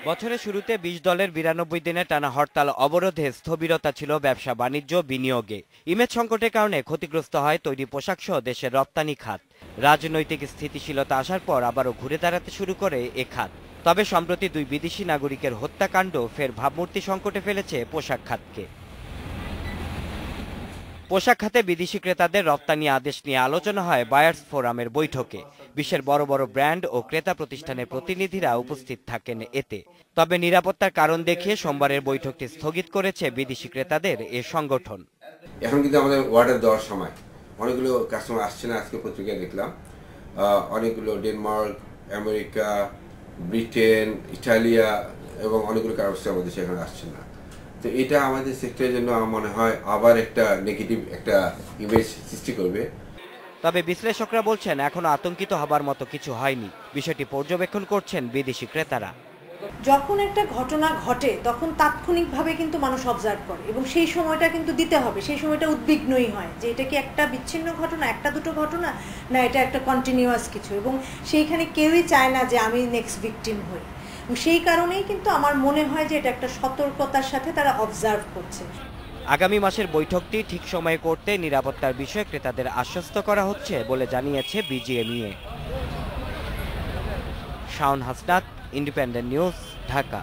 বছরের শুরুতে ২০ দলের ৯২ দিনের টানা হরতাল অবরোধে স্থবিরতা ছিল ব্যবসা বাণিজ্য বিনিয়োগে। ইমেজ সংকটের কারণে ক্ষতিগ্রস্ত হয় তৈরি পোশাক সহ দেশের রপ্তানি খাত। রাজনৈতিক স্থিতিশীলতা আসার পর আবারও ঘুরে দাঁড়াতে শুরু করে এ খাত। তবে সম্প্রতি ২ বিদেশি নাগরিকের হত্যাকাণ্ড ফের ভাবমূর্তি সংকটে ফেলেছে পোশাক খাতকে। পোশাক খাতে বিদেশি ক্রেতাদের রপ্তানি আদেশ নিয়ে আলোচনা হয় বায়ার্স ফোরামের বৈঠকে। বিশ্বের বড় বড় ব্র্যান্ড ও ক্রেতা প্রতিষ্ঠানের প্রতিনিধিরা উপস্থিত থাকেন এতে। তবে নিরাপত্তার কারণ দেখিয়ে সোমবারের বৈঠকটি স্থগিত করেছে বিদেশি ক্রেতাদের এ সংগঠন। এখন কিন্তু আমাদের অর্ডার দেওয়ার সময় অনেকগুলো কাস্টমার আসছে না। আজকে পত্রিকায় দেখলাম অনেকগুলো ডেনমার্ক, আমেরিকা, ব্রিটেন, ইটালিয়া এবং অনেকগুলো কারণে আমাদের সেখানে আসছে না। তো এটা আমাদের সেক্টরের জন্য আমার মনে হয় আবার একটা নেগেটিভ একটা ইমেজ সৃষ্টি করবে। তবে বিশ্লেষকরা বলছেন এখনো আতঙ্কিত হবার মতো কিছু হয়নি। বিষয়টি পর্যবেক্ষণ করছেন বিদেশি ক্রেতারা। যখন একটা ঘটনা ঘটে তখন তাৎক্ষণিকভাবে কিন্তু মানুষ অবজার্ভ করে এবং সেই সময়টা কিন্তু দিতে হবে। সেই সময়টা উদ্বিগ্নই হয় যে এটা কি একটা বিচ্ছিন্ন ঘটনা, একটা দুটো ঘটনা, না এটা একটা কন্টিনিউয়াস কিছু, এবং সেইখানে কেউই চায় না যে আমি নেক্সট ভিকটিম হই। সেই কারণেই কিন্তু আমার মনে হয় যে এটা একটা সতর্কতার সাথে তারা অবজার্ভ করছে। আগামী মাসের বৈঠকটি ঠিক সময়ে করতে নিরাপত্তার বিষয়ে ক্রেতাদের আশ্বস্ত করা হচ্ছে বলে জানিয়েছে BGMEA. Shaon Hasnat, independent news, Dhaka.